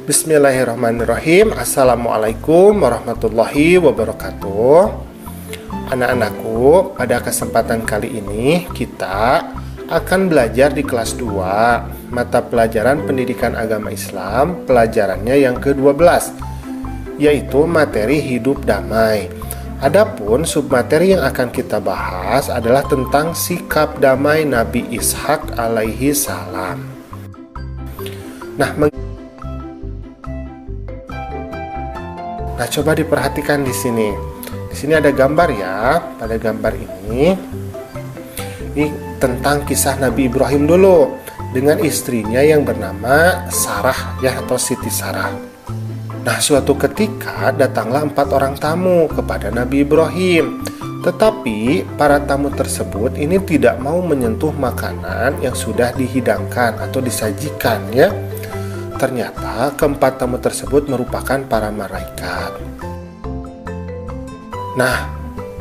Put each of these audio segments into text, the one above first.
Bismillahirrahmanirrahim. Assalamualaikum warahmatullahi wabarakatuh. Anak-anakku, pada kesempatan kali ini kita akan belajar di kelas 2 mata pelajaran pendidikan agama Islam, pelajarannya yang ke-12, yaitu materi hidup damai. Adapun submateri yang akan kita bahas adalah tentang sikap damai Nabi Ishak alaihi salam. Nah, coba diperhatikan di sini. Di sini ada gambar ya. Pada gambar ini tentang kisah Nabi Ibrahim dulu dengan istrinya yang bernama Sarah ya, atau Siti Sarah. Nah, suatu ketika datanglah 4 orang tamu kepada Nabi Ibrahim. Tetapi para tamu tersebut ini tidak mau menyentuh makanan yang sudah dihidangkan atau disajikan ya. Ternyata keempat tamu tersebut merupakan para malaikat. Nah,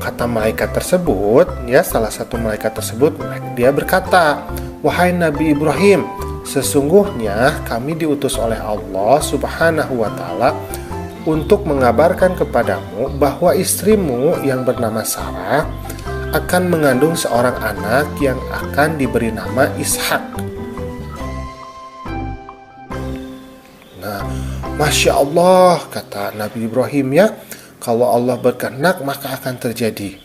kata malaikat tersebut ya, salah satu malaikat tersebut, dia berkata, "Wahai Nabi Ibrahim, sesungguhnya kami diutus oleh Allah Subhanahu wa Ta'ala untuk mengabarkan kepadamu bahwa istrimu yang bernama Sarah akan mengandung seorang anak yang akan diberi nama Ishak." Nah, Masya Allah, kata Nabi Ibrahim ya, kalau Allah berkehendak maka akan terjadi.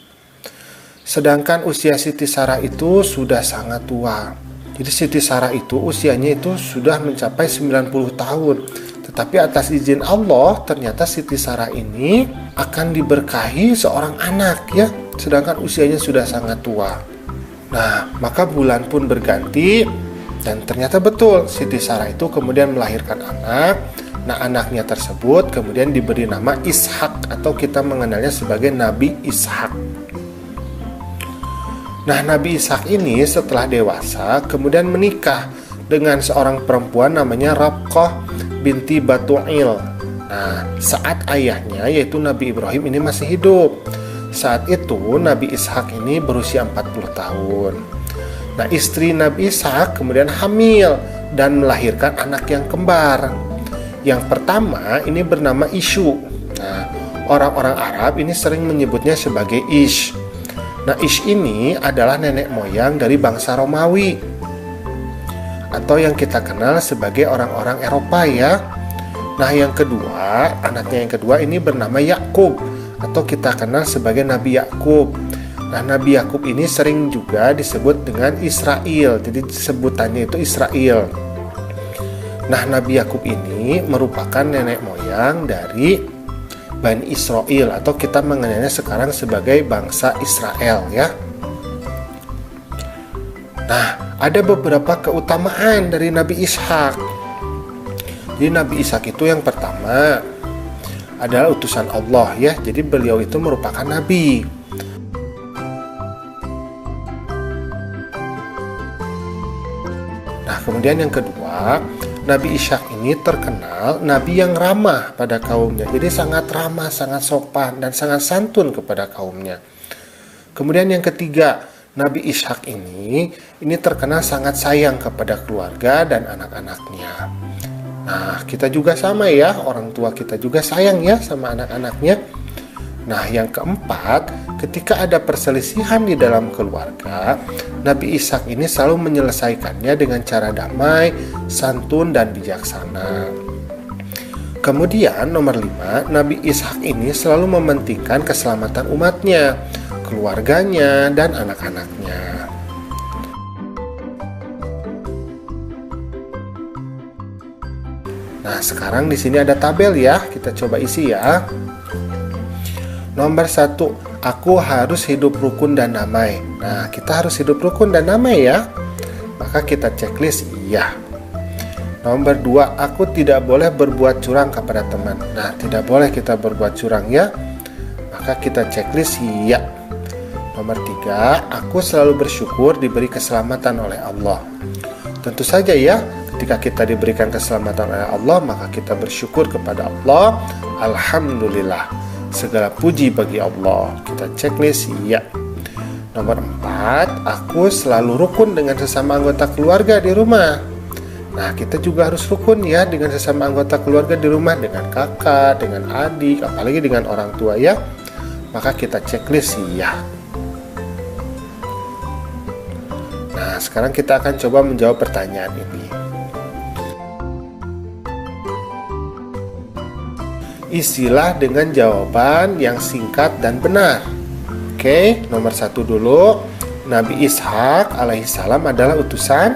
Sedangkan usia Siti Sarah itu sudah sangat tua. Jadi Siti Sarah itu usianya itu sudah mencapai 90 tahun. Tetapi atas izin Allah ternyata Siti Sarah ini akan diberkahi seorang anak ya. Sedangkan usianya sudah sangat tua. Nah, maka bulan pun berganti. Dan ternyata betul Siti Sarah itu kemudian melahirkan anak. Nah, anaknya tersebut kemudian diberi nama Ishak, atau kita mengenalnya sebagai Nabi Ishak. Nah, Nabi Ishak ini setelah dewasa kemudian menikah dengan seorang perempuan namanya Rabqah binti Batu'il. Nah, saat ayahnya yaitu Nabi Ibrahim ini masih hidup. Saat itu Nabi Ishak ini berusia 40 tahun. Nah, istri Nabi Ishak kemudian hamil dan melahirkan anak yang kembar. Yang pertama ini bernama Isyu. Nah, orang-orang Arab ini sering menyebutnya sebagai Ish. Nah, Ish ini adalah nenek moyang dari bangsa Romawi, atau yang kita kenal sebagai orang-orang Eropa ya. Nah, yang kedua, anaknya yang kedua ini bernama Yakub, atau kita kenal sebagai Nabi Yakub. Nah, Nabi Yakub ini sering juga disebut dengan Israel, jadi sebutannya itu Israel. Nah, Nabi Yakub ini merupakan nenek moyang dari Bani Israel, atau kita mengenalnya sekarang sebagai bangsa Israel ya. Nah, ada beberapa keutamaan dari Nabi Ishak. Jadi Nabi Ishak itu yang pertama adalah utusan Allah ya. Jadi beliau itu merupakan nabi. Nah, kemudian yang kedua, Nabi Ishak ini terkenal nabi yang ramah pada kaumnya. Jadi sangat ramah, sangat sopan, dan sangat santun kepada kaumnya. Kemudian yang ketiga, Nabi Ishak ini terkenal sangat sayang kepada keluarga dan anak-anaknya. Nah, kita juga sama ya, orang tua kita juga sayang ya sama anak-anaknya. Nah, yang keempat, ketika ada perselisihan di dalam keluarga, Nabi Ishak ini selalu menyelesaikannya dengan cara damai, santun, dan bijaksana. Kemudian nomor 5, Nabi Ishak ini selalu mementingkan keselamatan umatnya, keluarganya, dan anak-anaknya. Nah, sekarang di sini ada tabel ya, kita coba isi ya. Nomor 1, aku harus hidup rukun dan damai. Nah, kita harus hidup rukun dan damai ya. Maka kita checklist iya. Nomor 2, aku tidak boleh berbuat curang kepada teman. Nah, tidak boleh kita berbuat curang ya. Maka kita checklist iya. Nomor 3, aku selalu bersyukur diberi keselamatan oleh Allah. Tentu saja ya, ketika kita diberikan keselamatan oleh Allah, maka kita bersyukur kepada Allah. Alhamdulillah, segala puji bagi Allah. Kita checklist ya. Nomor 4, aku selalu rukun dengan sesama anggota keluarga di rumah. Nah, kita juga harus rukun ya dengan sesama anggota keluarga di rumah, dengan kakak, dengan adik, apalagi dengan orang tua ya. Maka kita checklist ya. Nah, sekarang kita akan coba menjawab pertanyaan ini. Isilah dengan jawaban yang singkat dan benar. Oke, nomor 1 dulu. Nabi Ishak alaihissalam adalah utusan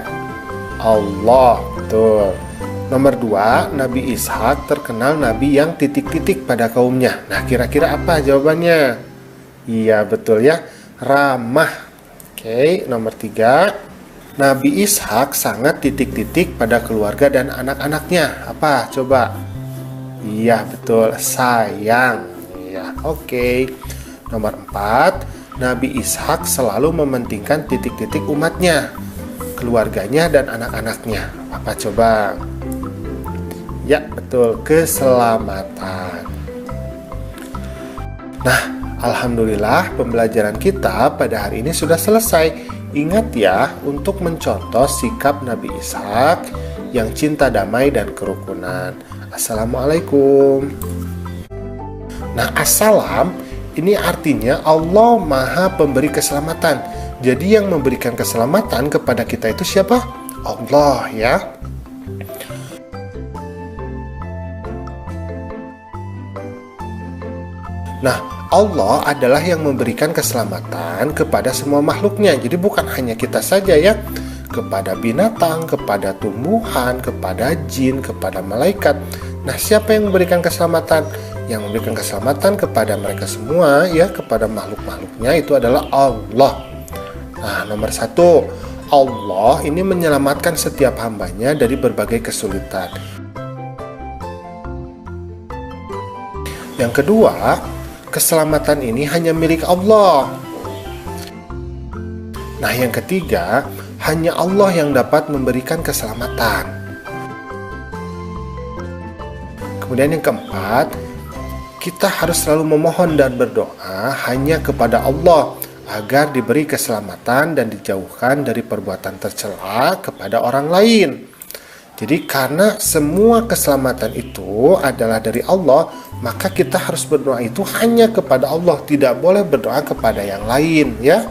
Allah. Betul. Nomor 2, Nabi Ishak terkenal nabi yang titik-titik pada kaumnya. Nah, kira-kira apa jawabannya? Iya, betul ya. Ramah. Oke, nomor 3, Nabi Ishak sangat titik-titik pada keluarga dan anak-anaknya. Apa? Coba. Iya, betul. Sayang. Iya, oke. Nomor 4, Nabi Ishak selalu mementingkan titik-titik umatnya, keluarganya dan anak-anaknya. Apa coba? Ya, betul, keselamatan. Nah, alhamdulillah pembelajaran kita pada hari ini sudah selesai. Ingat ya untuk mencontoh sikap Nabi Ishak yang cinta damai dan kerukunan. Assalamualaikum. Nah, assalam ini artinya Allah Maha Pemberi Keselamatan. Jadi yang memberikan keselamatan kepada kita itu siapa? Allah ya. Nah, Allah adalah yang memberikan keselamatan kepada semua makhluknya. Jadi bukan hanya kita saja ya. Kepada binatang, kepada tumbuhan, kepada jin, kepada malaikat. Nah, siapa yang memberikan keselamatan? Yang memberikan keselamatan kepada mereka semua ya, kepada makhluk-makhluknya itu adalah Allah. Nah, nomor 1, Allah ini menyelamatkan setiap hambanya dari berbagai kesulitan. Yang kedua, keselamatan ini hanya milik Allah. Nah, yang ketiga, hanya Allah yang dapat memberikan keselamatan. Kemudian yang keempat, kita harus selalu memohon dan berdoa hanya kepada Allah agar diberi keselamatan dan dijauhkan dari perbuatan tercela kepada orang lain. Jadi karena semua keselamatan itu adalah dari Allah, maka kita harus berdoa itu hanya kepada Allah, tidak boleh berdoa kepada yang lain ya.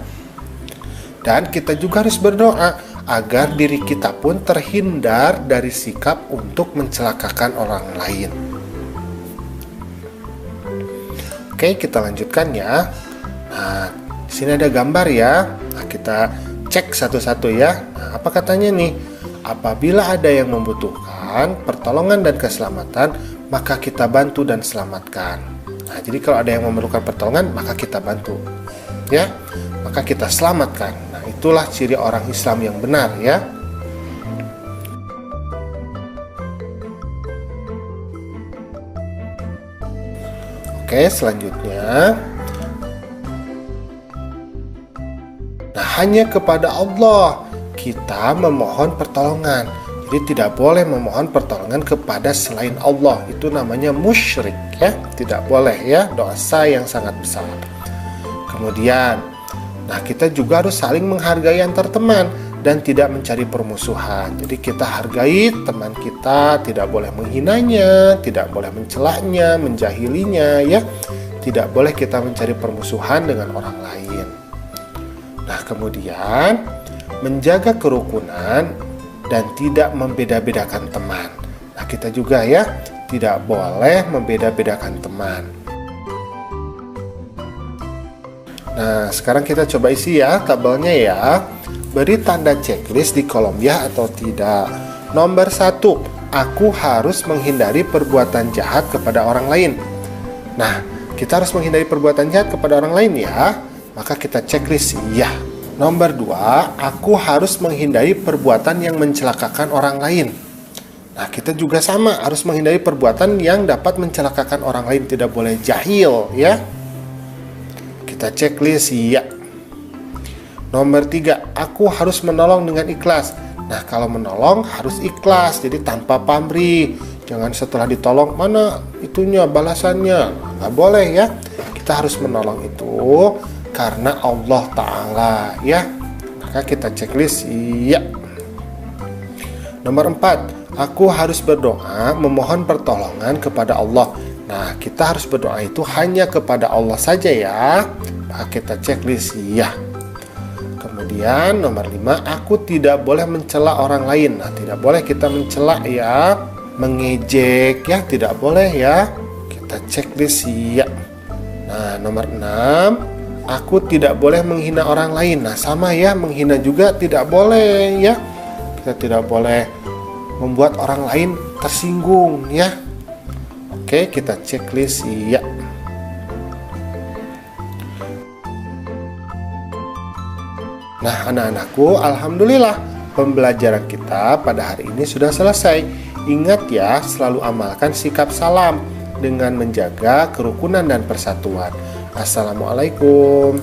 Dan kita juga harus berdoa agar diri kita pun terhindar dari sikap untuk mencelakakan orang lain. Oke, kita lanjutkan ya. Nah, di sini ada gambar ya. Nah, kita cek satu-satu ya. Nah, apa katanya nih? Apabila ada yang membutuhkan pertolongan dan keselamatan, maka kita bantu dan selamatkan. Nah, jadi kalau ada yang memerlukan pertolongan, maka kita bantu. Ya, maka kita selamatkan. Nah, itulah ciri orang Islam yang benar ya. Oke, selanjutnya. Nah, hanya kepada Allah kita memohon pertolongan. Jadi tidak boleh memohon pertolongan kepada selain Allah. Itu namanya musyrik ya. Tidak boleh ya, dosa yang sangat besar. Kemudian, nah kita juga harus saling menghargai antar teman dan tidak mencari permusuhan. Jadi kita hargai teman kita, tidak boleh menghinanya, tidak boleh mencelaknya, menjahilinya ya. Tidak boleh kita mencari permusuhan dengan orang lain. Nah, kemudian menjaga kerukunan dan tidak membeda-bedakan teman. Nah, kita juga ya tidak boleh membeda-bedakan teman. Nah, sekarang kita coba isi ya tabelnya ya. Beri tanda checklist di kolom ya atau tidak. Nomor 1, aku harus menghindari perbuatan jahat kepada orang lain. Nah, kita harus menghindari perbuatan jahat kepada orang lain ya. Maka kita checklist ya. Nomor 2, aku harus menghindari perbuatan yang mencelakakan orang lain. Nah, kita juga sama, harus menghindari perbuatan yang dapat mencelakakan orang lain. Tidak boleh jahil, ya. Kita checklist, ya. Nomor 3, aku harus menolong dengan ikhlas. Nah, kalau menolong harus ikhlas, jadi tanpa pamrih. Jangan setelah ditolong, mana itunya, balasannya. Nggak boleh, ya. Kita harus menolong itu karena Allah Ta'ala ya. Maka kita checklist ya. Nomor 4, aku harus berdoa memohon pertolongan kepada Allah. Nah, kita harus berdoa itu hanya kepada Allah saja ya. Kita checklist ya. Kemudian nomor 5, aku tidak boleh mencela orang lain. Nah, tidak boleh kita mencela ya, mengejek ya, tidak boleh ya. Kita checklist ya. Nah, nomor 6, aku tidak boleh menghina orang lain. Nah, sama ya, menghina juga tidak boleh ya. Kita tidak boleh membuat orang lain tersinggung ya. Oke, kita checklist ya. Nah, anak-anakku, alhamdulillah pembelajaran kita pada hari ini sudah selesai. Ingat ya, selalu amalkan sikap salam dengan menjaga kerukunan dan persatuan. Assalamualaikum.